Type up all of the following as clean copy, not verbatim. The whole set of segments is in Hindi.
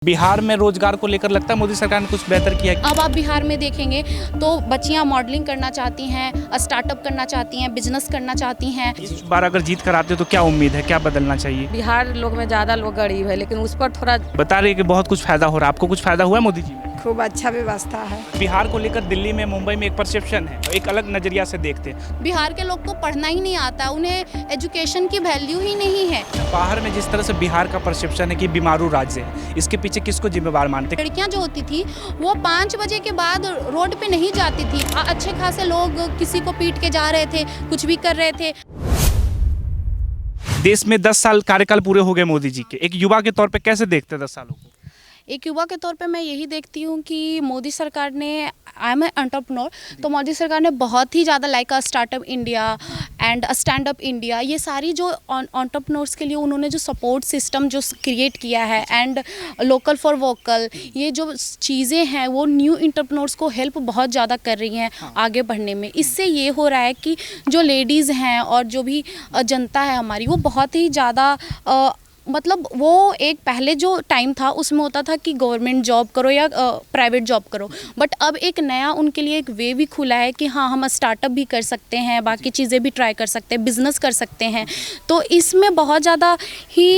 बिहार में रोजगार को लेकर लगता है मोदी सरकार ने कुछ बेहतर किया है? अब आप बिहार में देखेंगे तो बच्चियां मॉडलिंग करना चाहती हैं, स्टार्टअप करना चाहती हैं, बिजनेस करना चाहती हैं। इस बार अगर जीत कर आते हो तो क्या उम्मीद है, क्या बदलना चाहिए? बिहार लोग में ज़्यादा लोग गरीब है, लेकिन उस पर थोड़ा बता रहे हैं कि बहुत कुछ फायदा हो रहा है, आपको कुछ फायदा हुआ है मोदी जी में? खूब अच्छा व्यवस्था है। बिहार को लेकर दिल्ली में, मुंबई में एक परसेप्शन है, एक अलग नजरिया से देखते हैं। बिहार के लोग को पढ़ना ही नहीं आता, उन्हें एजुकेशन की वैल्यू ही नहीं है। बाहर में जिस तरह से बिहार का परसेप्शन है कि बीमारू राज्य है, इसके पीछे किसको जिम्मेवार मानते हैं? लड़कियां जो होती थी वो 5 बजे के बाद रोड पे नहीं जाती थी। अच्छे खासे लोग किसी को पीट के जा रहे थे, कुछ भी कर रहे थे। देश में 10 साल कार्यकाल पूरे हो गए मोदी जी के, एक युवा के तौर पे कैसे देखते हैं 10 सालों को? एक युवा के तौर पे मैं यही देखती हूँ कि मोदी सरकार ने, आई एम एंटरप्रेन्योर, तो मोदी सरकार ने बहुत ही ज़्यादा like startup India and stand up India, ये सारी जो एंटरप्रेन्योर्स के लिए उन्होंने जो सपोर्ट सिस्टम जो क्रिएट किया है एंड लोकल फॉर वोकल, ये जो चीज़ें हैं वो न्यू एंटरप्रेन्योर्स को हेल्प बहुत ज़्यादा कर रही हैं आगे बढ़ने में। इससे ये हो रहा है कि जो लेडीज़ हैं और जो भी जनता है हमारी, वो बहुत ही ज़्यादा मतलब वो एक पहले जो टाइम था उसमें होता था कि गवर्नमेंट जॉब करो या प्राइवेट जॉब करो, बट अब एक नया उनके लिए एक वे भी खुला है कि हाँ, हम स्टार्टअप भी कर सकते हैं, बाकी चीज़ें भी ट्राई कर सकते हैं, बिजनेस कर सकते हैं। तो इसमें बहुत ज़्यादा ही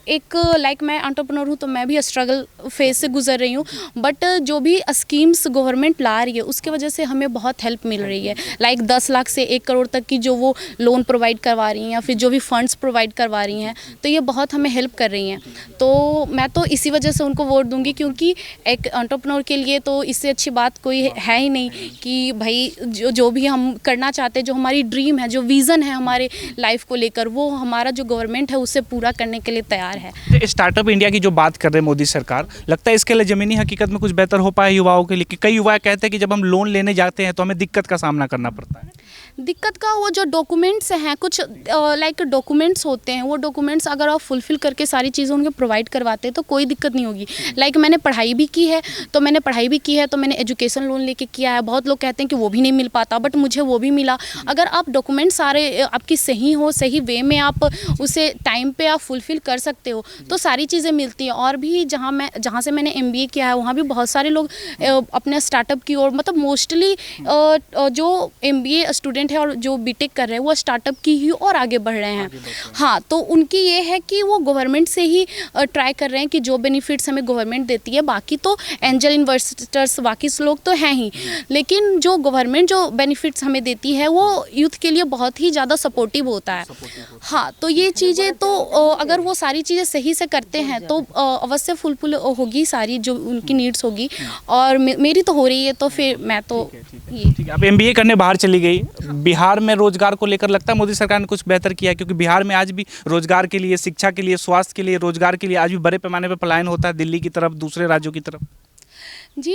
एक लाइक मैं एंटरप्रेन्योर हूँ तो मैं भी स्ट्रगल फेज से गुजर रही हूँ, बट जो भी स्कीम्स गवर्नमेंट ला रही है उसके वजह से हमें बहुत हेल्प मिल रही है। लाइक 10 लाख से 1 करोड़ तक की जो वो लोन प्रोवाइड करवा रही हैं या फिर जो भी फंड्स प्रोवाइड करवा रही हैं, तो ये बहुत हमें हेल्प कर रही हैं। तो मैं तो इसी वजह से उनको वोट दूंगी, क्योंकि एक एंटरप्रेन्योर के लिए तो इससे अच्छी बात कोई है ही नहीं कि भाई जो भी हम करना चाहते हैं, जो हमारी ड्रीम है, जो विज़न है हमारे लाइफ को लेकर, वो हमारा जो गवर्नमेंट है उससे पूरा करने के लिए तैयार है। स्टार्टअप इंडिया की जो बात कर रहे हैं मोदी सरकार, लगता है इसके लिए जमीनी हकीकत में कुछ बेहतर हो पाए युवाओं के लिए? कि कई युवा कहते हैं कि जब हम लोन लेने जाते हैं तो हमें दिक्कत का सामना करना पड़ता है। दिक्कत का वो जो डॉक्यूमेंट्स हैं, कुछ लाइक डॉक्यूमेंट्स होते हैं, वो डॉक्यूमेंट्स अगर आप फुलफिल करके सारी चीज़ें उनको प्रोवाइड करवाते हैं तो कोई दिक्कत नहीं होगी। लाइक मैंने पढ़ाई भी की है तो मैंने एजुकेशन लोन लेके किया है। बहुत लोग कहते हैं कि वो भी नहीं मिल पाता, बट मुझे वो भी मिला। अगर आप डॉक्यूमेंट सारे आपकी सही हो, सही वे में आप उसे टाइम पे आप फुलफिल कर सकते हो तो सारी चीज़ें मिलती हैं। और भी जहाँ से मैंने MBA किया है वहाँ भी बहुत सारे लोग अपने स्टार्टअप की ओर, मतलब मोस्टली जो MBA स्टूडेंट है और जो बीटेक कर रहे हैं वो स्टार्टअप की ही और आगे बढ़ रहे हैं। हाँ, तो उनकी ये है कि वो गवर्नमेंट से ही ट्राई कर रहे हैं कि जो बेनिफिट्स हमें गवर्नमेंट देती है, बाकी तो एंजल इन्वेस्टर्स बाकी लोग तो हैं ही, लेकिन जो गवर्नमेंट जो बेनिफिट्स हमें देती है वो यूथ के लिए बहुत ही ज़्यादा सपोर्टिव होता है। हाँ, तो ये चीज़ें तो अगर वो सारी चीज़ें सही से करते हैं तो अवश्य फुलफिल होगी सारी जो उनकी नीड्स होगी, और मेरी तो हो रही है, तो फिर मैं तो ये। ठीक है, आप MBA करने बाहर चली गई। बिहार में रोजगार को लेकर लगता है मोदी सरकार ने कुछ बेहतर किया है? क्योंकि बिहार में आज भी रोजगार के लिए, शिक्षा के लिए, स्वास्थ्य के लिए, रोजगार के लिए आज भी बड़े पैमाने पर पलायन होता है दिल्ली की तरफ, दूसरे राज्यों की तरफ। जी,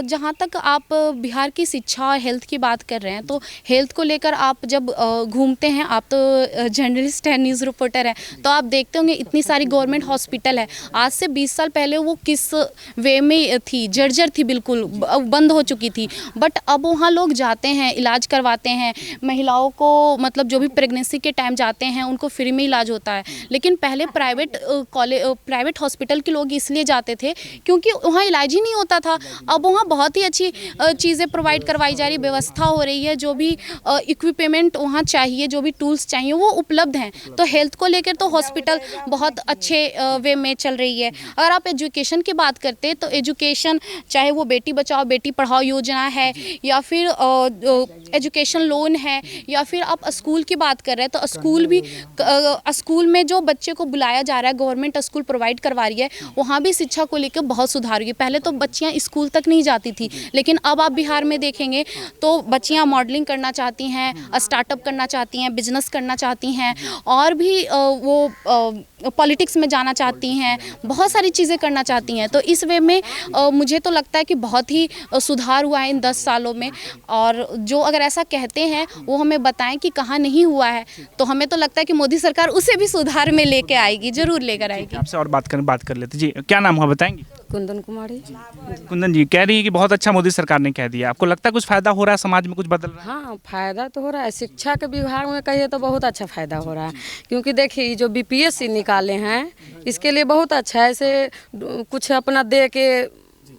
जहाँ तक आप बिहार की शिक्षा और हेल्थ की बात कर रहे हैं, तो हेल्थ को लेकर आप जब घूमते हैं, आप तो जर्नलिस्ट हैं, न्यूज़ रिपोर्टर हैं, तो आप देखते होंगे इतनी सारी गवर्नमेंट हॉस्पिटल है। आज से 20 साल पहले वो किस वे में थी, जर्जर थी, बिल्कुल बंद हो चुकी थी, बट अब वहाँ लोग जाते हैं, इलाज करवाते हैं। महिलाओं को मतलब जो भी प्रेगनेंसी के टाइम जाते हैं उनको फ्री में इलाज होता है। लेकिन पहले प्राइवेट हॉस्पिटल के लोग इसलिए जाते थे क्योंकि वहाँ इलाज ही नहीं होता था। अब वहाँ बहुत ही अच्छी चीज़ें प्रोवाइड करवाई जा रही, व्यवस्था हो रही है, जो भी इक्विपमेंट वहाँ चाहिए, जो भी टूल्स चाहिए वो उपलब्ध हैं। तो हेल्थ को लेकर तो हॉस्पिटल बहुत अच्छे वे में चल रही है। अगर आप एजुकेशन की बात करते हैं तो एजुकेशन, चाहे वो बेटी बचाओ बेटी पढ़ाओ योजना है या फिर एजुकेशन लोन है, या फिर आप स्कूल की बात कर रहे हैं तो स्कूल भी, स्कूल में जो बच्चे को बुलाया जा रहा है, गवर्नमेंट स्कूल प्रोवाइड करवा रही है, वहाँ भी शिक्षा को लेकर बहुत सुधार हुई है। पहले तो बच्चियाँ स्कूल तक नहीं जाती थी, लेकिन अब आप बिहार में देखेंगे तो बच्चियां मॉडलिंग करना चाहती हैं, स्टार्टअप करना चाहती हैं, बिजनेस करना चाहती हैं, और भी वो पॉलिटिक्स में जाना चाहती हैं, बहुत सारी चीज़ें करना चाहती हैं। तो इस वे में मुझे तो लगता है कि बहुत ही सुधार हुआ है इन 10 सालों में। और जो अगर ऐसा कहते हैं वो हमें बताएं कि कहाँ नहीं हुआ है, तो हमें तो लगता है कि मोदी सरकार उसे भी सुधार में लेके आएगी, जरूर लेकर आएगी। आपसे और बात कर लेते। जी, क्या नाम हुआ, बताएंगे? कुंदन कुमारी। कुंदन जी कह रही है कि बहुत अच्छा मोदी सरकार ने कह दिया, आपको लगता है कुछ फायदा हो रहा है, समाज में कुछ बदल रहा है? हाँ, फायदा तो हो रहा है। शिक्षा के विभाग में कहिए तो बहुत अच्छा फायदा हो रहा है, क्योंकि देखिए जो बीपीएससी निकाले हैं इसके लिए बहुत अच्छा है। ऐसे कुछ अपना दे के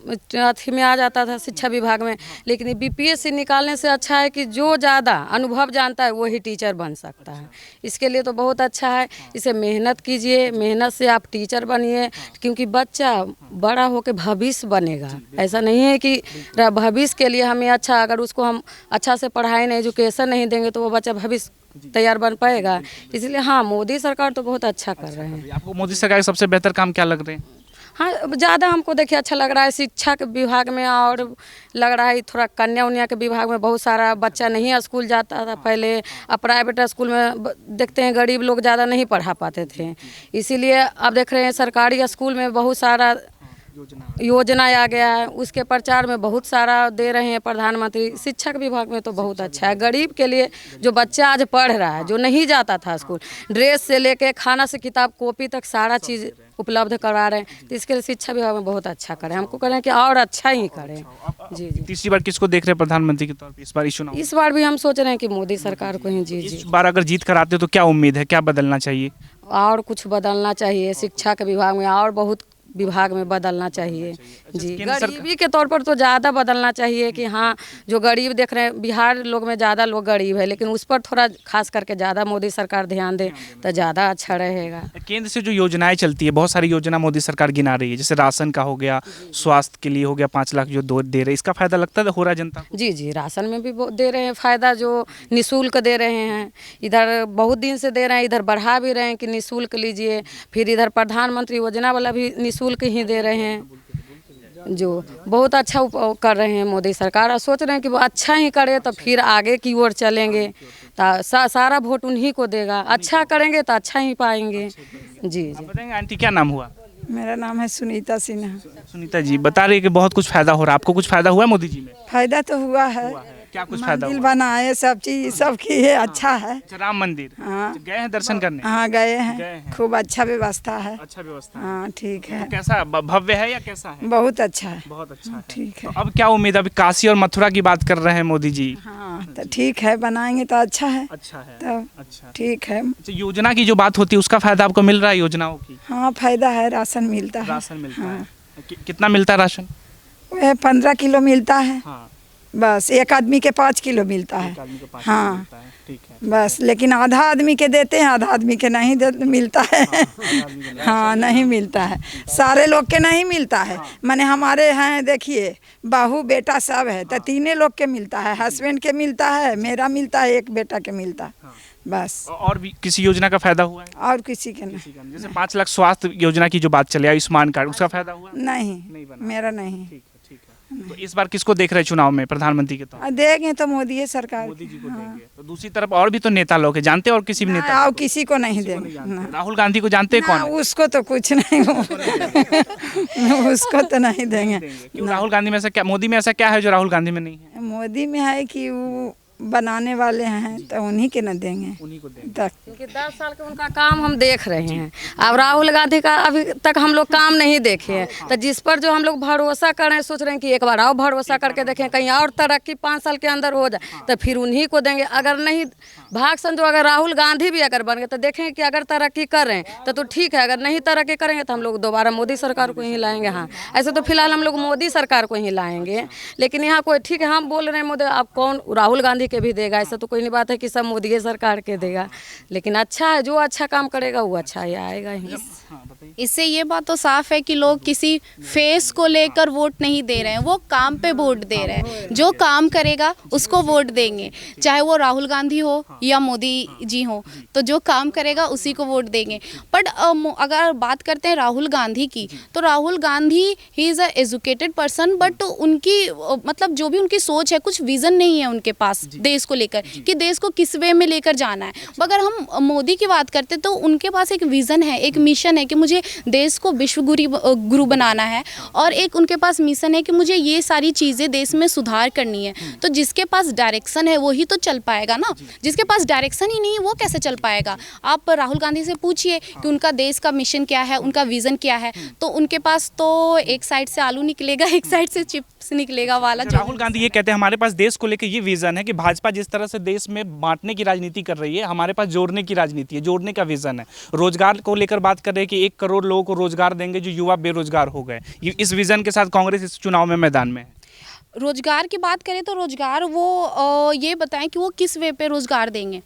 अथी में आ जाता था शिक्षा विभाग में, लेकिन ये बीपीएससी निकालने से अच्छा है कि जो ज़्यादा अनुभव जानता है वही टीचर बन सकता है। इसके लिए तो बहुत अच्छा है। इसे मेहनत कीजिए, मेहनत से आप टीचर बनिए, क्योंकि बच्चा बड़ा होकर भविष्य बनेगा। ऐसा नहीं है कि भविष्य के लिए हमें अच्छा, अगर उसको हम अच्छा से पढ़ाई नहीं, एजुकेशन नहीं देंगे तो वो बच्चा भविष्य तैयार बन पाएगा। इसलिए हाँ, मोदी सरकार तो बहुत अच्छा कर रहे हैं। आपको मोदी सरकार के सबसे बेहतर काम क्या लग रहे हैं? हाँ, ज़्यादा हमको देखिए अच्छा लग रहा है शिक्षा के विभाग में, और लग रहा है थोड़ा कन्या उन्या के विभाग में। बहुत सारा बच्चा नहीं स्कूल जाता था पहले, अब प्राइवेट स्कूल में देखते हैं गरीब लोग ज़्यादा नहीं पढ़ा पाते थे, इसीलिए अब देख रहे हैं सरकारी स्कूल में बहुत सारा योजना आ गया है, उसके प्रचार में बहुत सारा दे रहे हैं प्रधानमंत्री। शिक्षा के विभाग में तो बहुत अच्छा है। गरीब के लिए जो बच्चा आज पढ़ रहा है, जो नहीं जाता था स्कूल, ड्रेस से लेके खाना से किताब कॉपी तक सारा चीज़ उपलब्ध करवा रहे हैं, तो इसके लिए शिक्षा विभाग में बहुत अच्छा करें। हमको करें कि और अच्छा ही करें। जी जी। तीसरी बार किसको देख रहे हैं प्रधानमंत्री के तौर पे इस बार चुनाव? इस बार भी हम सोच रहे हैं कि मोदी सरकार को ही। जी इस जी। बार अगर जीत कर आते हो तो क्या उम्मीद है, क्या बदलना चाहिए? और कुछ बदलना चाहिए शिक्षा के विभाग में, और बहुत विभाग में बदलना चाहिए। जी, गरीबी के तौर पर तो ज़्यादा बदलना चाहिए कि हाँ, जो गरीब देख रहे हैं, बिहार लोग में ज़्यादा लोग गरीब है, लेकिन उस पर थोड़ा खास करके ज़्यादा मोदी सरकार ध्यान दे तो ज़्यादा अच्छा रहेगा। केंद्र से जो योजनाएं चलती है, बहुत सारी योजना मोदी सरकार गिना रही है, जैसे राशन का हो गया, स्वास्थ्य के लिए हो गया, 5 लाख जो दे रहे, इसका फायदा लगता है हो रहा है जनता को? जी जी, राशन में भी दे रहे हैं फ़ायदा, जो निःशुल्क दे रहे हैं। इधर बहुत दिन से दे रहे हैं, इधर बढ़ा भी रहे हैं कि निःशुल्क लीजिए। फिर इधर प्रधानमंत्री योजना वाला भी निःशुल्क ही दे रहे हैं, जो बहुत अच्छा कर रहे हैं मोदी सरकार। और सोच रहे हैं कि वो अच्छा ही करे तो फिर आगे की ओर चलेंगे, तो सारा वोट उन्हीं को देगा। अच्छा करेंगे तो अच्छा ही पाएंगे। जी जी। बताएंगे आंटी क्या नाम हुआ? मेरा नाम है सुनीता सिन्हा। सुनीता जी बता रही है कि बहुत कुछ फायदा हो रहा है, आपको कुछ फायदा हुआ मोदी जी में? फायदा तो हुआ है, क्या कुछ फायदा मंदिर हुआ? बनाए, सब चीज सब की है, अच्छा है। अच्छा, राम मंदिर हाँ। गए हैं दर्शन करने? हाँ गए गए हैं, हैं। खूब अच्छा व्यवस्था है। अच्छा व्यवस्था है। हाँ ठीक है, तो कैसा भव्य है या कैसा है? बहुत अच्छा है। बहुत अच्छा है। ठीक है। तो अब क्या उम्मीद है? अभी काशी और मथुरा की बात कर रहे हैं मोदी जी। हाँ तो ठीक है, बनाएंगे तो अच्छा है। अच्छा है। तब अच्छा, ठीक है। अच्छा, योजना की जो बात होती है उसका फायदा आपको मिल रहा है? योजनाओं की हाँ फायदा है, राशन मिलता है। राशन मिलता हाँ। है। कितना मिलता है राशन? वह 15 किलो मिलता है, हाँ, बस एक आदमी के 5 किलो मिलता है। एक आदमी को 5 हाँ। मिलता है। ठीक है। बस, लेकिन आधा आदमी के देते हैं, आधा आदमी के नहीं मिलता है। हाँ नहीं मिलता है, सारे लोग के नहीं मिलता है। माने हमारे हैं देखिए, बहू बेटा सब है, तो तीनों लोग के मिलता है। हस्बैंड के मिलता है, मेरा मिलता है, एक बेटा के मिलता है, बस। और भी किसी योजना का फायदा हुआ है? और किसी के नहीं। जैसे 5 लाख स्वास्थ्य योजना की जो बात चले, आयुष्मान कार्ड, उसका फायदा हुआ? नहीं बना। मेरा नहीं। ठीक है, ठीक है। तो इस बार किसको देख रहे हैं चुनाव में प्रधानमंत्री के तौर? देंगे तो मोदी सरकार मोदी जी को हाँ। देंगे। तो दूसरी तरफ और भी तो नेता लोग हैं, जानते हैं? और किसी भी नेता और किसी को नहीं देंगे ना। राहुल गांधी को जानते हैं? कौन ना, है? उसको तो कुछ नहीं उसको तो नहीं देंगे। क्यों? राहुल गांधी में ऐसा क्या, मोदी में ऐसा क्या है जो राहुल गांधी में नहीं है? मोदी में है कि वो बनाने वाले हैं, तो उन्हीं के न देंगे। उन्हीं को देंगे। तक क्योंकि 10 साल के उनका काम हम देख रहे हैं। अब राहुल गांधी का अभी तक हम लोग काम नहीं देखे हैं, तो जिस पर जो हम लोग भरोसा कर रहे हैं, सोच रहे हैं कि एक बार और भरोसा करके देखें, कहीं और तरक्की 5 साल के अंदर हो जाए तो फिर उन्हीं को देंगे। अगर नहीं भाग संजो, अगर राहुल गांधी भी अगर बन गए तो देखेंगे कि अगर तरक्की कर रहे हैं तो ठीक है, अगर नहीं तरक्की करेंगे तो हम लोग दोबारा मोदी सरकार को ही लाएंगे। हाँ, ऐसे तो फिलहाल हम लोग मोदी सरकार को ही लाएंगे, लेकिन यहाँ कोई ठीक है, हम बोल रहे हैं मोदी, अब कौन राहुल गांधी के भी देगा? ऐसा तो कोई नहीं बात है कि सब मोदी सरकार के देगा, लेकिन अच्छा है, जो अच्छा काम करेगा वो अच्छा ही आएगा ही। इससे ये बात तो साफ है कि लोग किसी फेस को लेकर वोट नहीं दे रहे हैं, वो काम पे वोट दे रहे हैं। जो काम करेगा उसको वोट देंगे, चाहे वो राहुल गांधी हो या मोदी जी हो, तो जो काम करेगा उसी को वोट देंगे। बट अगर बात करते हैं राहुल गांधी की, तो Rahul Gandhi he is a educated person, but उनकी मतलब जो भी उनकी सोच है, कुछ विज़न नहीं है उनके पास देश को लेकर कि देश को किस वे में लेकर जाना है। अगर हम मोदी की बात करते तो उनके पास एक विज़न है, एक मिशन है कि मुझे देश को विश्व गुरु बनाना है, और एक उनके पास मिशन है कि मुझे ये सारी चीज़ें देश में सुधार करनी है। तो जिसके पास डायरेक्शन है वही तो चल पाएगा ना, जिसके पास डायरेक्शन ही नहीं वो कैसे चल पाएगा। आप राहुल गांधी से पूछिए कि उनका देश का मिशन क्या है, उनका विज़न क्या है, तो उनके पास तो एक साइड से आलू निकलेगा, एक साइड से चिप्स निकलेगा वाला। राहुल गांधी ये कहते हैं हमारे पास देश को लेकर ये विजन है कि भाजपा जिस तरह से देश में बांटने की राजनीति कर रही है, हमारे पास जोड़ने की राजनीति है, जोड़ने का विजन है। रोजगार को लेकर बात कर रहे हैं कि 1 करोड़ लोगों को रोजगार देंगे जो युवा बेरोजगार हो गए। इस विजन के साथ कांग्रेस इस चुनाव में मैदान में है। रोजगार की बात करें तो रोजगार वो ये बताएं कि वो किस वे पे रोजगार देंगे।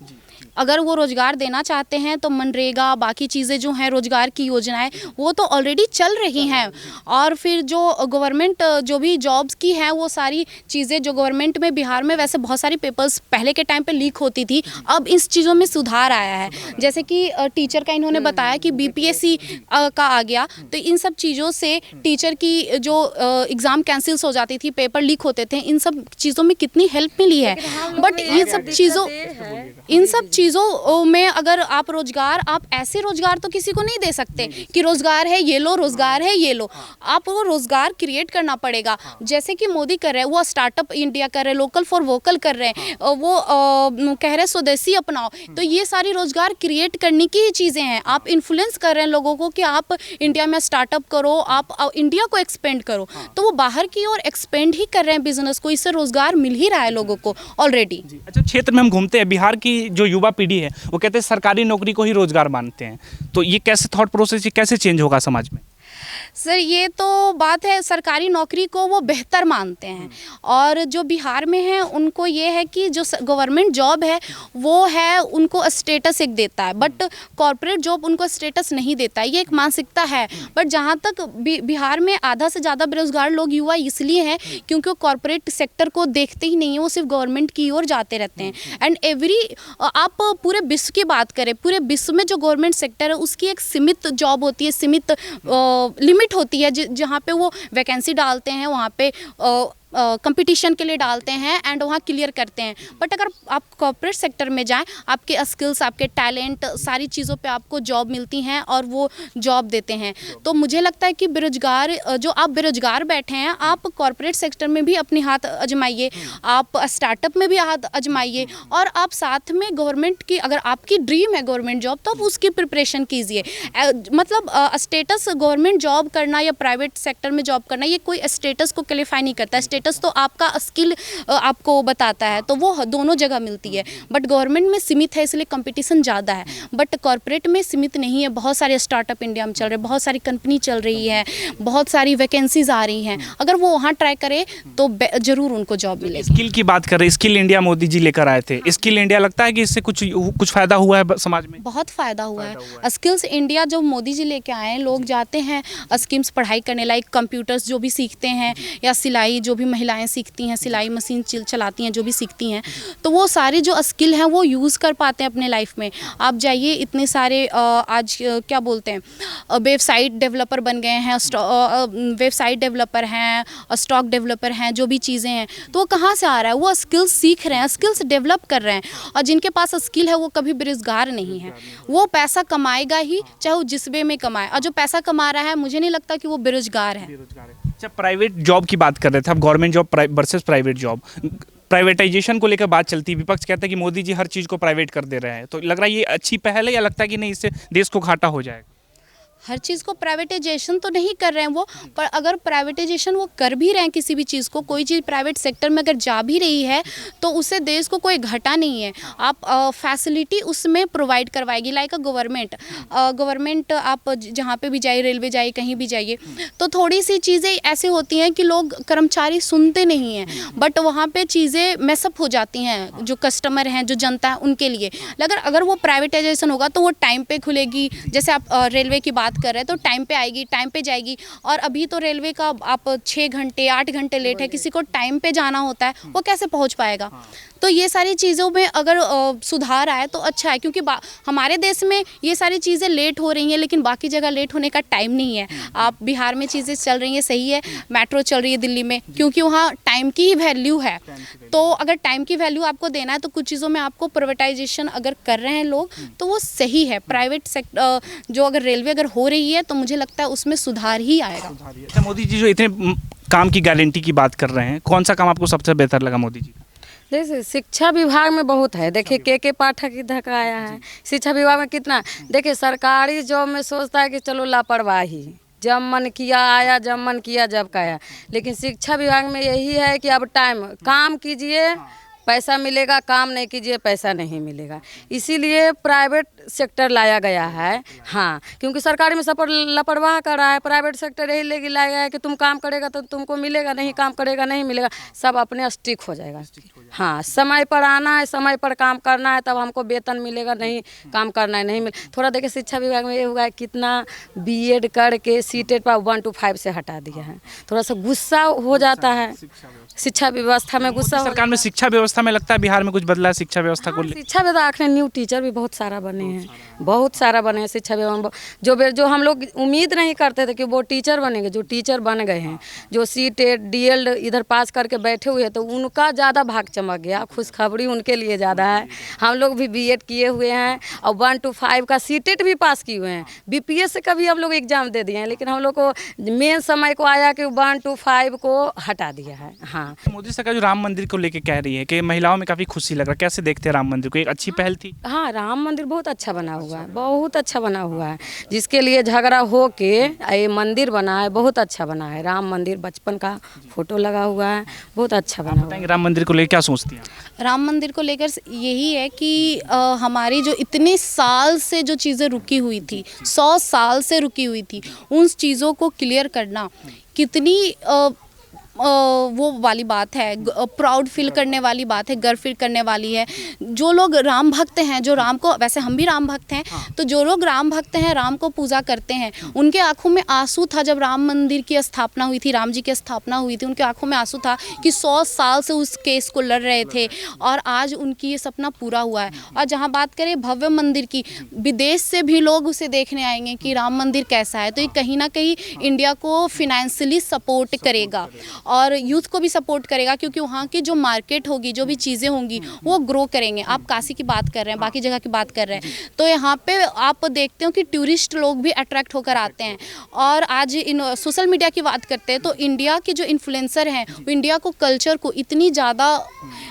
अगर वो रोज़गार देना चाहते हैं तो मनरेगा बाकी चीज़ें जो हैं रोज़गार की योजनाएं वो तो ऑलरेडी चल रही हैं। और फिर जो गवर्नमेंट जो भी जॉब्स की हैं वो सारी चीज़ें जो गवर्नमेंट में बिहार में वैसे बहुत सारी पेपर्स पहले के टाइम पे लीक होती थी, अब इस चीज़ों में सुधार आया है। जैसे कि टीचर का इन्होंने बताया कि BPSC का आ गया, तो इन सब चीज़ों से टीचर की जो एग्ज़ाम कैंसिल्स हो जाती थी, पेपर लीक होते थे, इन सब चीज़ों में कितनी हेल्प मिली है। बट इन सब चीज़ों में अगर आप रोज़गार, आप ऐसे रोज़गार तो किसी को नहीं दे सकते कि रोज़गार है ये लो, रोज़गार है ये लो। आपको रोज़गार क्रिएट करना पड़ेगा। जैसे कि मोदी कर रहे हैं, वो स्टार्टअप इंडिया कर रहे हैं, लोकल फॉर वोकल कर रहे हैं, वो कह रहे हैं स्वदेशी अपनाओ। तो ये सारी रोज़गार क्रिएट करने की ही चीज़ें हैं। आप इन्फ्लुएंस कर रहे हैं लोगों को कि आप इंडिया में स्टार्टअप करो, आप इंडिया को एक्सपेंड करो। तो वो बाहर की ओर एक्सपेंड ही कर रहे हैं बिजनेस को, इससे रोज़गार मिल ही रहा है लोगों को ऑलरेडी। अच्छा, क्षेत्र में हम घूमते हैं, बिहार की जो युवा पीढ़ी है वो कहते हैं सरकारी नौकरी को ही रोजगार मानते हैं। तो ये कैसे थॉट प्रोसेस कैसे चेंज होगा समाज में? सर ये तो बात है, सरकारी नौकरी को वो बेहतर मानते हैं, और जो बिहार में है उनको ये है कि जो गवर्नमेंट जॉब है वो है उनको स्टेटस एक देता है, बट कॉर्पोरेट जॉब उनको स्टेटस नहीं देता है। ये एक मानसिकता है। बट जहाँ तक बिहार में आधा से ज़्यादा बेरोजगार लोग युवा इसलिए हैं क्योंकि वो कॉर्पोरेट सेक्टर को देखते ही नहीं है, वो सिर्फ गवर्नमेंट की ओर जाते रहते हैं। एंड आप पूरे विश्व की बात करें, पूरे विश्व में जो गवर्नमेंट सेक्टर है उसकी एक सीमित जॉब होती है, सीमित लिमिट होती है, जहाँ पे वो वैकेंसी डालते हैं, वहाँ पे कंपटीशन के लिए डालते हैं एंड वहाँ क्लियर करते हैं। बट अगर आप कॉर्पोरेट सेक्टर में जाएं, आपके स्किल्स, आपके टैलेंट, सारी चीज़ों पे आपको जॉब मिलती हैं और वो जॉब देते हैं। तो मुझे लगता है कि बेरोजगार, जो आप बेरोजगार बैठे हैं, आप कॉर्पोरेट सेक्टर में भी अपनी हाथ आजमाइए, आप स्टार्टअप में भी हाथ आजमाइए, और आप साथ में गवर्नमेंट की, अगर आपकी ड्रीम है गवर्नमेंट जॉब तो आप उसकी प्रिपरेशन कीजिए। मतलब स्टेटस गवर्नमेंट जॉब करना या प्राइवेट सेक्टर में जॉब करना ये कोई स्टेटस को क्वालिफाई नहीं करता। स्टेटस तो आपका स्किल आपको बताता है, तो वो दोनों जगह मिलती है। बट गवर्नमेंट में सीमित है इसलिए कंपटीशन ज़्यादा है, बट कॉर्पोरेट में सीमित नहीं है। बहुत सारे स्टार्टअप इंडिया में चल रहे हैं, बहुत सारी कंपनी चल रही है, बहुत सारी वैकेंसीज आ रही हैं। अगर वो वहाँ ट्राई करे तो ज़रूर उनको जॉब मिलेगी। स्किल की बात करें, स्किल इंडिया मोदी जी लेकर आए थे। स्किल इंडिया लगता है कि इससे कुछ फ़ायदा हुआ है समाज में? बहुत फ़ायदा हुआ है। स्किल्स इंडिया जो मोदी जी लेके आए हैं, लोग जाते हैं स्कीम्स पढ़ाई करने, लाइक कंप्यूटर्स जो भी सीखते हैं, या सिलाई जो भी महिलाएं सीखती हैं, सिलाई मशीन चलाती हैं, जो भी सीखती हैं, तो वो सारी जो स्किल हैं वो यूज़ कर पाते हैं अपने लाइफ में। आप जाइए, इतने सारे आज क्या बोलते हैं, वेबसाइट डेवलपर बन गए हैं, वेबसाइट डेवलपर हैं, स्टॉक डेवलपर हैं, जो भी चीज़ें हैं, तो वो कहाँ से आ रहा है? वो स्किल्स सीख रहे हैं, स्किल्स डेवलप कर रहे हैं। और जिनके पास स्किल है वो कभी बेरोजगार नहीं है, वो पैसा कमाएगा ही, चाहे वो जिस वे में कमाए। और जो पैसा कमा रहा है, मुझे नहीं लगता कि वो बेरोजगार है। अच्छा, प्राइवेट जॉब की बात कर रहे थे आप, government job versus private job. Privatisation को लेकर बात चलती है, विपक्ष कहता है कि मोदी जी हर चीज़ को प्राइवेट कर दे रहे हैं। तो लग रहा है ये अच्छी पहल है, या लगता है कि नहीं इससे देश को घाटा हो जाएगा? हर चीज़ को प्राइवेटाइजेशन तो नहीं कर रहे हैं वो, पर अगर प्राइवेटाइजेशन वो कर भी रहे हैं, किसी भी चीज़ को, कोई चीज़ प्राइवेट सेक्टर में अगर जा भी रही है तो उससे देश को कोई घाटा नहीं है। आप फैसिलिटी उसमें प्रोवाइड करवाएगी, लाइक अ गवर्नमेंट आप जहाँ पे भी जाइए, रेलवे जाइए, कहीं भी जाइए, तो थोड़ी सी चीज़ें ऐसी होती हैं कि लोग, कर्मचारी सुनते नहीं हैं, बट वहाँ पर चीज़ें मैसअप हो जाती हैं, जो कस्टमर हैं, जो जनता है उनके लिए। अगर वो प्राइवेटाइजेशन होगा तो वो टाइम पर खुलेगी। जैसे आप रेलवे की बात कर रहे हैं तो टाइम पे आएगी, टाइम पे जाएगी। और अभी तो रेलवे का आप 6 घंटे 8 घंटे लेट है, किसी को टाइम पे जाना होता है, वो कैसे पहुंच पाएगा? तो ये सारी चीज़ों में अगर सुधार आए तो अच्छा है, क्योंकि हमारे देश में ये सारी चीज़ें लेट हो रही हैं, लेकिन बाकी जगह लेट होने का टाइम नहीं है। आप बिहार में चीज़ें चल रही हैं, सही है, मेट्रो चल रही है दिल्ली में, क्योंकि वहाँ टाइम टाइम की ही वैल्यू है। तो अगर टाइम की वैल्यू आपको देना है तो कुछ चीज़ों में आपको प्राइवेटाइजेशन अगर कर रहे हैं लोग तो वो सही है। प्राइवेट सेक्टर जो अगर रेलवे अगर हो रही है तो मुझे लगता है उसमें सुधार ही आएगा। अच्छा, मोदी जी जो इतने काम की गारंटी की बात कर रहे हैं, कौन सा काम आपको सबसे बेहतर लगा मोदी जी? जैसे शिक्षा विभाग में बहुत है, देखिए के पाठक इधर का आया है। शिक्षा विभाग में कितना, देखिए सरकारी जॉब में सोचता है कि चलो लापरवाही, जब मन किया आया, जब मन किया जब का आया। लेकिन शिक्षा विभाग में यही है कि अब टाइम काम कीजिए पैसा मिलेगा, काम नहीं कीजिए पैसा नहीं मिलेगा। इसीलिए प्राइवेट सेक्टर लाया गया है। हाँ, क्योंकि सरकारी में सब लापरवाह कर रहा है, प्राइवेट सेक्टर यही लेके लाया गया है कि तुम काम करेगा तो तुमको मिलेगा, नहीं काम करेगा नहीं मिलेगा, सब अपने स्टिक हो जाएगा। हाँ, समय पर आना है, समय पर काम करना है, तब हमको वेतन मिलेगा, नहीं काम करना है नहीं मिल। थोड़ा देखिए शिक्षा विभाग में ये हुआ है कितना बीएड करके सीटेट पर 1 to 5 से हटा दिया है। थोड़ा सा गुस्सा हो जाता है, शिक्षा व्यवस्था में गुस्सा। सरकार में शिक्षा व्यवस्था में लगता है बिहार में कुछ बदला है शिक्षा व्यवस्था को लेकर? शिक्षा व्यवस्था आखिर न्यू टीचर भी बहुत सारा बने हैं, बहुत सारा बने हैं शिक्षा विभाग में। जो हम लोग उम्मीद नहीं करते थे कि वो टीचर बनेंगे, जो टीचर बन गए हैं, जो सीटेट डीएल इधर पास करके बैठे हुए हैं, तो उनका ज़्यादा भाग चमक गया। खुशखबरी उनके लिए ज़्यादा है। हम लोग भी बीएड किए हुए हैं और 1 to 5 का सीटेट भी पास किए हुए हैं। बीपीएस का भी हम लोग एग्जाम दे दिए हैं, लेकिन हम लोग को मेन समय को आया कि 1 to 5 को हटा दिया है। हाँ, मोदी सरकार जो राम मंदिर को लेके कह रही है कि महिलाओं में काफी खुशी लग रहा है, कैसे देखते हैं राम मंदिर को? एक अच्छी पहल थी। हाँ, राम मंदिर बहुत अच्छा बना हुआ है, बहुत अच्छा बना हुआ है। जिसके लिए झगड़ा हो के ये मंदिर बना है, बहुत अच्छा बना है। राम मंदिर बचपन का फोटो लगा हुआ है, बहुत अच्छा बना हुआ है। बताएंगे राम मंदिर को लेकर क्या सोचती हैं? राम मंदिर को लेकर यही है कि हमारी जो इतने साल से जो चीज़ें रुकी हुई थी, 100 साल से रुकी हुई थी, उन चीज़ों को क्लियर करना कितनी वो वाली बात है, प्राउड फील करने वाली बात है, गर्व फील करने वाली है। जो लोग राम भक्त हैं, जो राम को, वैसे हम भी राम भक्त हैं, तो जो लोग राम भक्त हैं, राम को पूजा करते हैं, उनके आंखों में आंसू था जब राम मंदिर की स्थापना हुई थी, राम जी की स्थापना हुई थी। उनके आंखों में आंसू था कि 100 साल से उस केस को लड़ रहे थे और आज उनकी ये सपना पूरा हुआ है। और जहाँ बात करें भव्य मंदिर की, विदेश से भी लोग उसे देखने आएंगे कि राम मंदिर कैसा है। तो ये कहीं ना कहीं इंडिया को फिनेंशियली सपोर्ट करेगा और यूथ को भी सपोर्ट करेगा, क्योंकि वहाँ की जो मार्केट होगी, जो भी चीज़ें होंगी, वो ग्रो करेंगे। आप काशी की बात कर रहे हैं, बाकी जगह की बात कर रहे हैं, तो यहाँ पे आप देखते हो कि टूरिस्ट लोग भी अट्रैक्ट होकर आते हैं। और आज इन सोशल मीडिया की बात करते हैं तो इंडिया के जो इन्फ्लुएंसर हैं वो इंडिया को, कल्चर को इतनी ज़्यादा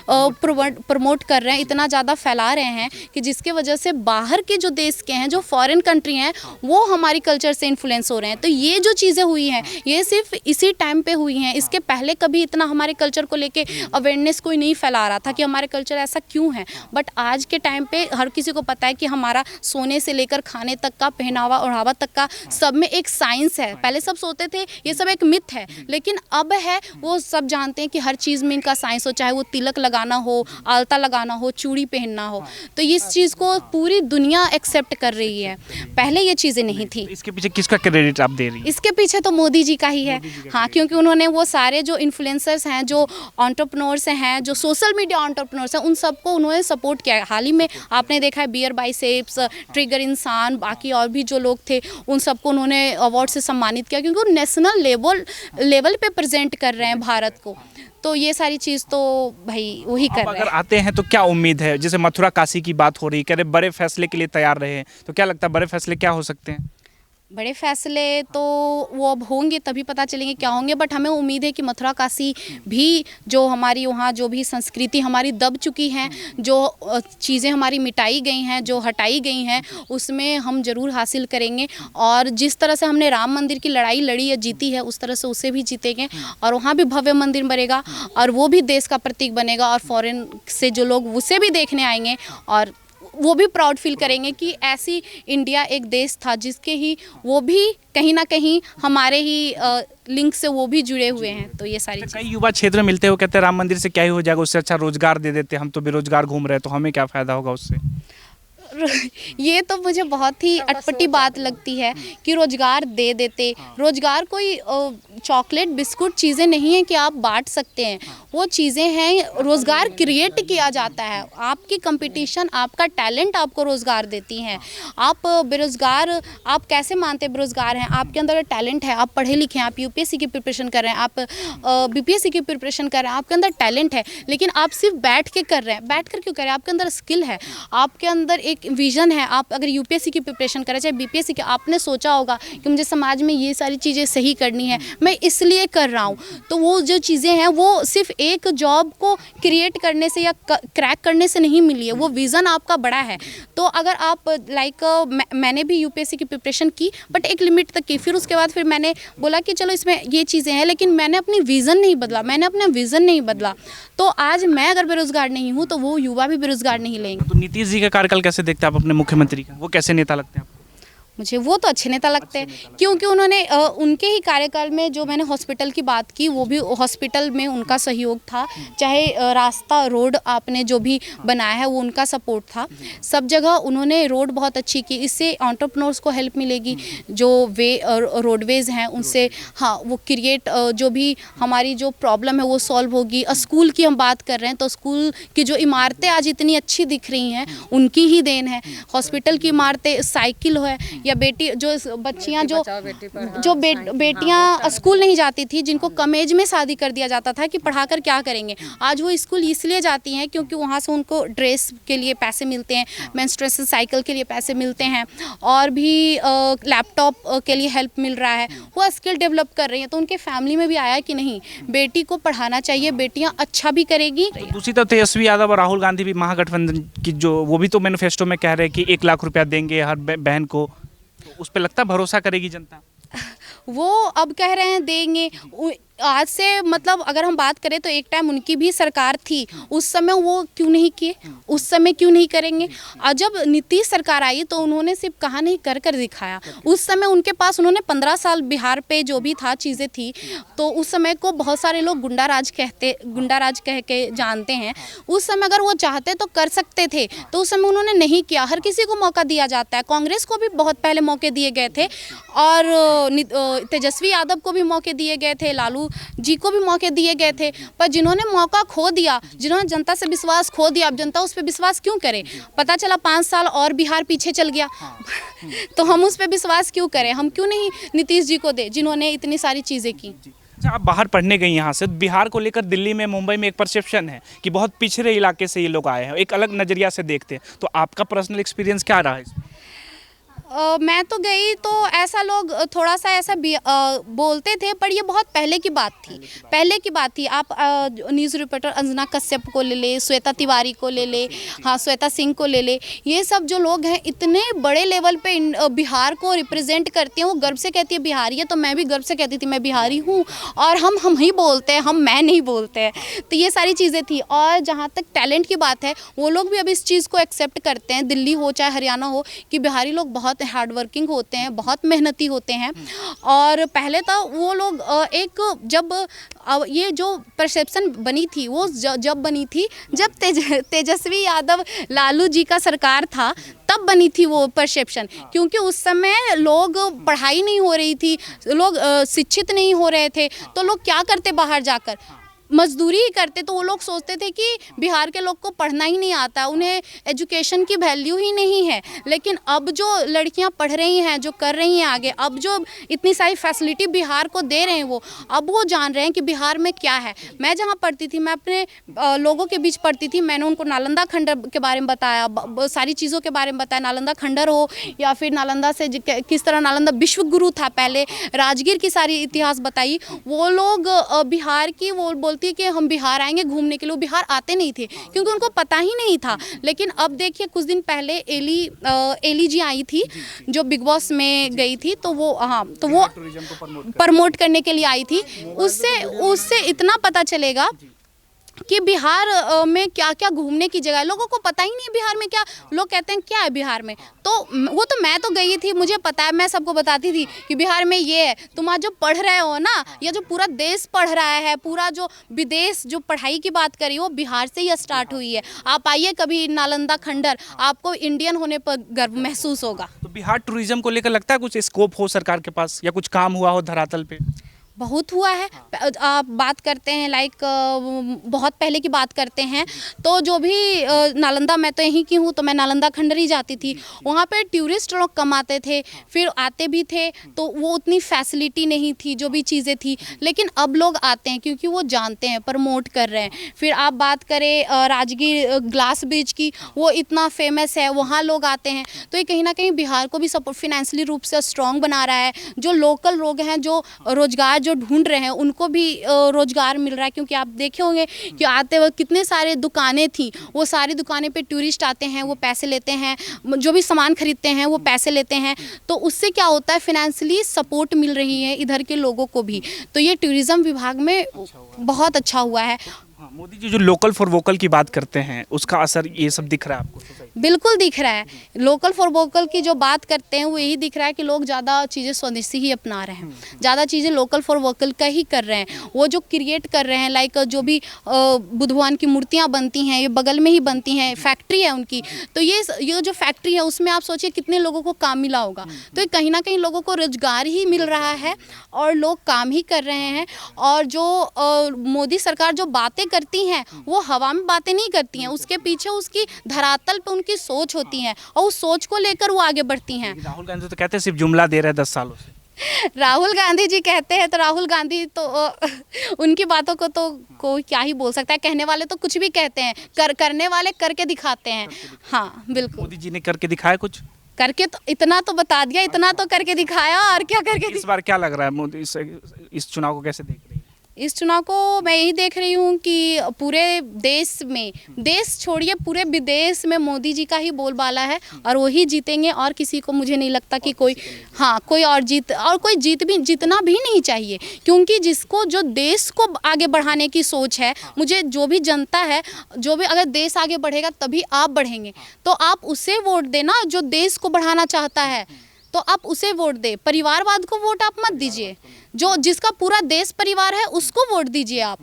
प्रमोट कर रहे हैं, इतना ज़्यादा फैला रहे हैं कि जिसके वजह से बाहर के जो देश के हैं, जो फॉरेन कंट्री हैं, वो हमारी कल्चर से इन्फ्लुएंस हो रहे हैं। तो ये जो चीज़ें हुई हैं ये सिर्फ इसी टाइम पे हुई हैं। इसके पहले कभी इतना हमारे कल्चर को लेके अवेयरनेस कोई नहीं फैला रहा था कि हमारे कल्चर ऐसा क्यों है। बट आज के टाइम पे हर किसी को पता है कि हमारा सोने से लेकर खाने तक का, पहनावा ओढ़ावा तक का, सब में एक साइंस है। पहले सब सोचते थे ये सब एक मिथ है, लेकिन अब है, वो सब जानते हैं कि हर चीज़ में इनका साइंस हो, चाहे वो तिलक लगाना हो, आलता लगाना हो, चूड़ी पहनना हो। तो इस चीज़ को पूरी दुनिया एक्सेप्ट कर रही है, पहले ये चीज़ें नहीं थी। इसके पीछे किसका क्रेडिट आप दे रही हैं? इसके पीछे तो मोदी जी का ही है। हाँ, क्योंकि उन्होंने वो सारे जो इन्फ्लुएंसर्स हैं, जो एंटरप्रेन्योर्स हैं, जो सोशल मीडिया एंटरप्रेन्योर्स हैं, उन सबको उन्होंने सपोर्ट किया है। हाल ही में आपने देखा है बियर बाइसेप्स, ट्रिगर इंसान, बाकी और भी जो लोग थे, उन सबको उन्होंने अवार्ड से सम्मानित किया, क्योंकि वो नेशनल लेवल पे प्रेजेंट कर रहे हैं भारत को। तो ये सारी चीज़ तो भाई वही कर रहे हैं। अगर आते हैं तो क्या उम्मीद है? जैसे मथुरा काशी की बात हो रही है, कह रहे बड़े फैसले के लिए तैयार रहे हैं, तो क्या लगता है बड़े फैसले क्या हो सकते हैं? बड़े फैसले तो वो अब होंगे तभी पता चलेंगे क्या होंगे। बट हमें उम्मीद है कि मथुरा काशी भी, जो हमारी वहाँ जो भी संस्कृति हमारी दब चुकी हैं, जो चीज़ें हमारी मिटाई गई हैं, जो हटाई गई हैं, उसमें हम ज़रूर हासिल करेंगे। और जिस तरह से हमने राम मंदिर की लड़ाई लड़ी या जीती है, उस तरह से उसे भी जीतेंगे और वहाँ भी भव्य मंदिर बनेगा और वो भी देश का प्रतीक बनेगा। और फॉरेन से जो लोग उसे भी देखने आएंगे और वो भी प्राउड फील करेंगे कि ऐसी इंडिया एक देश था जिसके ही वो भी कहीं ना कहीं हमारे ही लिंक से वो भी जुड़े हुए हैं। तो ये सारी कई युवा क्षेत्र में मिलते हो, कहते हैं राम मंदिर से क्या ही हो जाएगा, उससे अच्छा रोजगार दे देते, हम तो बेरोजगार घूम रहे हैं, तो हमें क्या फ़ायदा होगा उससे? ये तो मुझे बहुत ही अटपटी बात लगती है कि रोजगार दे देते। रोजगार कोई चॉकलेट बिस्कुट चीज़ें नहीं है कि आप बांट सकते हैं, वो चीज़ें हैं, रोजगार क्रिएट किया जाता है। आपकी कंपटीशन, आपका टैलेंट आपको रोजगार देती हैं। आप बेरोजगार, आप कैसे मानते बेरोजगार हैं? आपके अंदर टैलेंट है, आप पढ़े लिखे हैं, आप यूपीएससी की प्रिपरेशन कर रहे हैं, आप बीपीएससी की प्रिपरेशन कर रहे हैं, आपके अंदर टैलेंट है, लेकिन आप सिर्फ बैठ के कर रहे हैं। बैठ कर क्यों कर रहे हैं? आपके अंदर स्किल है, आपके अंदर एक विजन है। आप अगर यूपीएससी की प्रिपरेशन करें चाहे बीपीएससी की, आपने सोचा होगा कि मुझे समाज में ये सारी चीज़ें सही करनी है, मैं इसलिए कर रहा हूँ। तो वो जो चीज़ें हैं वो सिर्फ एक जॉब को क्रिएट करने से या क्रैक करने से नहीं मिली है, वो विज़न आपका बड़ा है। तो अगर आप मैंने भी यूपीएससी की प्रिपरेशन की, बट एक लिमिट तक की। फिर उसके बाद फिर मैंने बोला कि चलो इसमें ये चीज़ें हैं, लेकिन मैंने अपनी विज़न नहीं बदला, मैंने अपना विज़न नहीं बदला। तो आज मैं अगर बेरोजगार नहीं हूँ तो वो युवा भी बेरोजगार नहीं लेंगे। तो नीतीश जी का कार्यकाल कैसे देखते हैं आप अपने मुख्यमंत्री का? वो कैसे नेता लगते हैं आपको? मुझे वो तो अच्छे नेता लगते हैं, क्योंकि उन्होंने उनके ही कार्यकाल में जो मैंने हॉस्पिटल की बात की, वो भी हॉस्पिटल में उनका सहयोग था। चाहे रास्ता रोड आपने जो भी बनाया है वो उनका सपोर्ट था। सब जगह उन्होंने रोड बहुत अच्छी की, इससे एंटरप्रेन्योर्स को हेल्प मिलेगी। जो रोडवेज़ हैं उनसे, हाँ, वो क्रिएट जो भी हमारी जो प्रॉब्लम है वो सॉल्व होगी। स्कूल की हम बात कर रहे हैं तो स्कूल की जो इमारतें आज इतनी अच्छी दिख रही हैं उनकी ही देन है। हॉस्पिटल की इमारतें, साइकिल है, या बेटी जो बच्चियां जो बेटियां स्कूल नहीं जाती थी, जिनको कम एज में शादी कर दिया जाता था कि पढ़ाकर क्या करेंगे, आज वो स्कूल इसलिए जाती हैं क्योंकि वहाँ से उनको ड्रेस के लिए पैसे मिलते हैं, मेंस्ट्रुएशन साइकिल के लिए पैसे मिलते हैं, और भी लैपटॉप के लिए हेल्प मिल रहा है। वो स्किल डेवलप कर रही हैं, तो उनके फैमिली में भी आया कि नहीं, बेटी को पढ़ाना चाहिए, बेटियां अच्छा भी करेगी। दूसरी तरफ तेजस्वी यादव और राहुल गांधी भी महागठबंधन की जो, वो भी तो मैनिफेस्टो में कह रहे हैं कि 1 लाख रुपया देंगे हर बहन को। तो उस पर लगता है भरोसा करेगी जनता? वो अब कह रहे हैं देंगे। आज से मतलब अगर हम बात करें तो एक टाइम उनकी भी सरकार थी, उस समय वो क्यों नहीं किए, उस समय क्यों नहीं करेंगे? और जब नीतीश सरकार आई तो उन्होंने सिर्फ कहा नहीं, कर कर दिखाया। उस समय उनके पास, उन्होंने 15 साल बिहार पे जो भी था चीज़ें थी, तो उस समय को बहुत सारे लोग गुंडाराज कह के जानते हैं। उस समय अगर वो चाहते तो कर सकते थे, तो उस समय उन्होंने नहीं किया। हर किसी को मौका दिया जाता है, कांग्रेस को भी बहुत पहले मौके दिए गए थे, और तेजस्वी यादव को भी मौके दिए गए थे, लालू जी को भी मौके दिए गए थे। पर जिन्होंने मौका खो दिया, जिन्होंने जनता से विश्वास खो दिया, अब जनता उस पर विश्वास क्यों करे? पता चला 5 साल और बिहार पीछे चल गया तो हम उस पर विश्वास क्यों करें? हम क्यों नहीं नीतीश जी को दे जिन्होंने इतनी सारी चीज़ें की? अच्छा, आप बाहर पढ़ने गई यहाँ से, बिहार को लेकर दिल्ली में, मुंबई में एक परसेप्शन है कि बहुत पिछड़े इलाके से ये लोग आए हैं, एक अलग नज़रिया से देखते हैं। तो आपका पर्सनल एक्सपीरियंस क्या रहा है इसमें? मैं तो गई तो ऐसा लोग थोड़ा सा ऐसा बोलते थे, पर ये बहुत पहले की बात थी। आप न्यूज़ रिपोर्टर अंजना कश्यप को ले ले, श्वेता तिवारी को ले ले, हाँ, श्वेता सिंह को ले ले, ये सब जो लोग हैं इतने बड़े लेवल पे बिहार को रिप्रेजेंट करती हैं। वो गर्व से कहती है बिहारी है, तो मैं भी गर्व से कहती थी मैं बिहारी हूँ, और हम ही बोलते हैं, मैं नहीं बोलते हैं। तो ये सारी चीज़ें थी। और जहाँ तक टैलेंट की बात है, वो लोग भी अब इस चीज़ को एक्सेप्ट करते हैं, दिल्ली हो चाहे हरियाणा हो, कि बिहारी लोग बहुत हार्ड वर्किंग होते हैं, बहुत मेहनती होते हैं। और पहले तो वो लोग जब ये जो परसेप्शन बनी थी, वो जब बनी थी जब तेजस्वी यादव लालू जी का सरकार था, तब बनी थी वो परसेप्शन। क्योंकि उस समय लोग, पढ़ाई नहीं हो रही थी, लोग शिक्षित नहीं हो रहे थे, तो लोग क्या करते, बाहर जाकर मजदूरी ही करते। तो वो लोग सोचते थे कि बिहार के लोग को पढ़ना ही नहीं आता, उन्हें एजुकेशन की वैल्यू ही नहीं है। लेकिन अब जो लड़कियां पढ़ रही हैं, जो कर रही हैं आगे, अब जो इतनी सारी फैसिलिटी बिहार को दे रहे हैं, अब वो जान रहे हैं कि बिहार में क्या है। मैं जहाँ पढ़ती थी, मैं अपने लोगों के बीच पढ़ती थी, मैंने उनको नालंदा खंडर के बारे में बताया, सारी चीज़ों के बारे में बताया। नालंदा खंडर हो या फिर नालंदा से किस तरह नालंदा विश्व गुरु था पहले, राजगीर की सारी इतिहास बताई। वो लोग बिहार की, वो बोलती कि हम बिहार आएंगे घूमने के लिए, बिहार आते नहीं थे क्योंकि उनको पता ही नहीं था। लेकिन अब देखिए, कुछ दिन पहले एली जी आई थी, जो बिग बॉस में गई थी, तो वो, हाँ, तो वो प्रमोट करने के लिए आई थी। उससे इतना पता चलेगा कि बिहार में क्या क्या घूमने की जगह है। लोगों को पता ही नहीं है बिहार में क्या, लोग कहते हैं क्या है बिहार में। तो वो तो मैं तो गई थी, मुझे पता है, मैं सबको बताती थी कि बिहार में ये है। तुम आज जो पढ़ रहे हो ना, या जो पूरा देश पढ़ रहा है, पूरा जो विदेश जो पढ़ाई की बात करी वो बिहार से ही स्टार्ट हुई है। आप आइए कभी नालंदा खंडर, आपको इंडियन होने पर गर्व महसूस होगा। तो बिहार टूरिज्म को लेकर लगता है कुछ स्कोप हो सरकार के पास, या कुछ काम हुआ हो धरातल पे? बहुत हुआ है। आप बात करते हैं लाइक बहुत पहले की बात करते हैं तो जो भी नालंदा, मैं तो यहीं की हूँ तो मैं नालंदा खंडर ही जाती थी। वहाँ पे टूरिस्ट लोग कम आते थे, फिर आते भी थे तो वो उतनी फैसिलिटी नहीं थी, जो भी चीज़ें थी। लेकिन अब लोग आते हैं क्योंकि वो जानते हैं, प्रमोट कर रहे हैं। फिर आप बात करें राजगीर ग्लास ब्रिज की, वो इतना फेमस है, वहाँ लोग आते हैं। तो ये कहीं ना कहीं बिहार को भी सपोर्ट फिनेंशियली रूप से स्ट्रॉन्ग बना रहा है। जो लोकल लोग हैं जो रोजगार जो ढूंढ रहे हैं उनको भी रोजगार मिल रहा है, क्योंकि आप देखे होंगे कि आते वक्त कितने सारे दुकानें थी, वो सारी दुकानें पे टूरिस्ट आते हैं, वो पैसे लेते हैं, जो भी सामान खरीदते हैं वो पैसे लेते हैं। तो उससे क्या होता है, फिनेंशियली सपोर्ट मिल रही है इधर के लोगों को भी। तो ये टूरिज्म विभाग में बहुत अच्छा हुआ है। हाँ, मोदी जी जो लोकल फॉर वोकल की बात करते हैं उसका असर ये सब दिख रहा है आपको? बिल्कुल दिख रहा है। लोकल फॉर वोकल की जो बात करते हैं वो यही दिख रहा है कि लोग ज़्यादा चीज़ें स्वदेशी ही अपना रहे हैं, ज़्यादा चीज़ें लोकल फॉर वोकल का ही कर रहे हैं। वो जो क्रिएट कर रहे हैं, लाइक जो भी बुद्ध भगवान की मूर्तियाँ बनती हैं, ये बगल में ही बनती हैं, फैक्ट्री है उनकी। तो ये जो फैक्ट्री है उसमें आप सोचिए कितने लोगों को काम मिला होगा। तो ये कहीं ना कहीं लोगों को रोजगार ही मिल रहा है और लोग काम ही कर रहे हैं। और जो मोदी सरकार जो बातें करती हैं वो हवा में बातें नहीं करती हैं, उसके पीछे उसकी धरातल पे उनकी सोच होती है और उस सोच को लेकर वो आगे बढ़ती हैं। राहुल गांधी तो कहते हैं सिर्फ जुमला दे रहे हैं 10 सालों से। राहुल गांधी जी कहते हैं तो राहुल गांधी तो उनकी बातों को तो कोई क्या ही बोल सकता है। कहने वाले तो कुछ भी कहते हैं, करने वाले करके दिखाते हैं। हाँ बिल्कुल, मोदी जी ने करके दिखाया कुछ? करके तो इतना तो बता दिया, इतना तो करके दिखाया, और क्या करके इस बार क्या लग रहा है मोदी इस चुनाव को कैसे देख रही है? इस चुनाव को मैं यही देख रही हूँ कि पूरे देश में, देश छोड़िए पूरे विदेश में मोदी जी का ही बोलबाला है और वही जीतेंगे। और किसी को मुझे नहीं लगता कि कोई, हाँ कोई और जीतना भी नहीं चाहिए, क्योंकि जिसको जो देश को आगे बढ़ाने की सोच है, मुझे जो भी जनता है, जो भी अगर देश आगे बढ़ेगा तभी आप बढ़ेंगे, तो आप उसे वोट देना जो देश को बढ़ाना चाहता है, तो आप उसे वोट दे। परिवारवाद को वोट आप मत दीजिए, जो जिसका पूरा देश परिवार है उसको वोट दीजिए आप।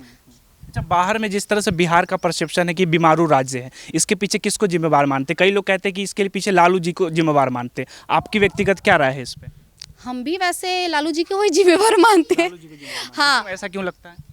अच्छा, बाहर में जिस तरह से बिहार का परसेप्शन है कि बीमारू राज्य है, इसके पीछे किसको जिम्मेवार मानते? कई लोग कहते हैं कि इसके पीछे लालू जी को जिम्मेवार मानते। आपकी व्यक्तिगत क्या राय है इस पे? हम भी वैसे लालू जी को ही जिम्मेवार मानते हैं। हाँ, ऐसा क्यों लगता है?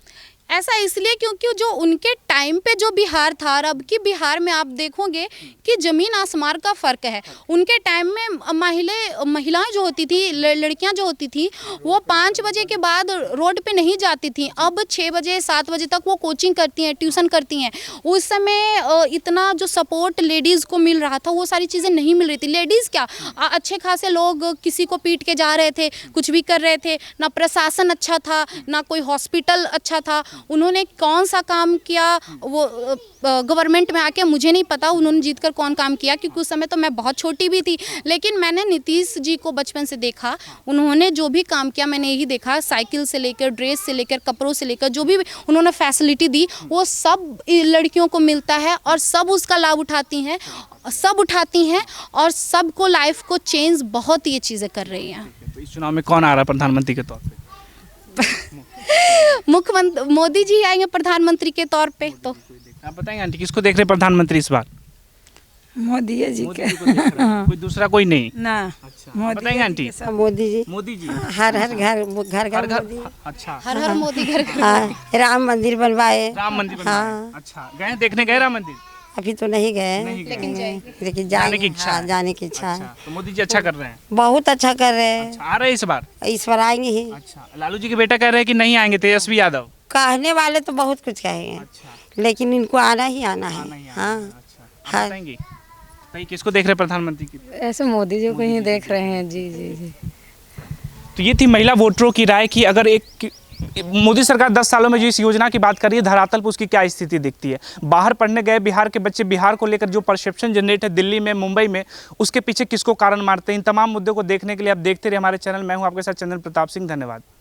ऐसा इसलिए क्योंकि जो उनके टाइम पे जो बिहार था और अब की बिहार में आप देखोगे कि ज़मीन आसमान का फ़र्क है। उनके टाइम में महिलाएं जो होती थी, लड़कियां जो होती थी, वो 5 बजे के बाद रोड पे नहीं जाती थी। अब 6 बजे 7 बजे तक वो कोचिंग करती हैं, ट्यूशन करती हैं। उस समय इतना जो सपोर्ट लेडीज़ को मिल रहा था वो सारी चीज़ें नहीं मिल रही थी। लेडीज़ क्या, अच्छे खासे लोग किसी को पीट के जा रहे थे, कुछ भी कर रहे थे, ना प्रशासन अच्छा था, ना कोई हॉस्पिटल अच्छा था। उन्होंने कौन सा काम किया वो गवर्नमेंट में आके मुझे नहीं पता उन्होंने जीतकर कौन काम किया, क्योंकि उस समय तो मैं बहुत छोटी भी थी। लेकिन मैंने नीतीश जी को बचपन से देखा, उन्होंने जो भी काम किया मैंने यही देखा, साइकिल से लेकर ड्रेस से लेकर कपड़ों से लेकर जो भी उन्होंने फैसिलिटी दी वो सब लड़कियों को मिलता है और सब उसका लाभ उठाती हैं और सबको लाइफ को चेंज बहुत ये चीज़ें कर रही हैं। तो इस चुनाव में कौन आ रहा है प्रधानमंत्री के तौर पे? मुख्यमंत्री मोदी जी आएंगे प्रधानमंत्री के तौर पे। तो आप बताएंगे आंटी, किसको देख रहे हैं प्रधानमंत्री इस बार? मोदी जी मोदी के जी को देख रहे हैं, कोई दूसरा कोई नहीं? ना, अच्छा, बताएंगे आंटी। मोदी जी हर घर घर। अच्छा, हर हर मोदी घर। हाँ, राम मंदिर बनवाए। राम मंदिर बनवाया। अच्छा, गए देखने गए राम मंदिर? अभी तो नहीं गए, लेकिन जाने की इच्छा। जाने की इच्छा है। तो मोदी जी अच्छा कर रहे हैं? बहुत अच्छा कर रहे हैं। अच्छा, आ रहे हैं इस बार? इस बार आएंगे ही। अच्छा, लालू जी के बेटा कह रहे हैं कि नहीं आएंगे, तेजस्वी यादव। कहने वाले तो बहुत कुछ कहेंगे। अच्छा, लेकिन इनको आना ही आना है। हाँ, अच्छा, आप बताएंगे भाई किसको देख रहे हैं प्रधानमंत्री की? ऐसे मोदी जी को ही देख रहे हैं। जी जी जी। तो ये थी महिला वोटरों की राय कि अगर एक मोदी सरकार 10 सालों में जो इस योजना की बात कर रही है, धरातल पर उसकी क्या स्थिति दिखती है। बाहर पढ़ने गए बिहार के बच्चे बिहार को लेकर जो परसेप्शन जनरेट है दिल्ली में, मुंबई में, उसके पीछे किसको कारण मारते हैं। इन तमाम मुद्दों को देखने के लिए आप देखते रहिए हमारे चैनल। मैं हूं आपके साथ चंदन प्रताप सिंह। धन्यवाद।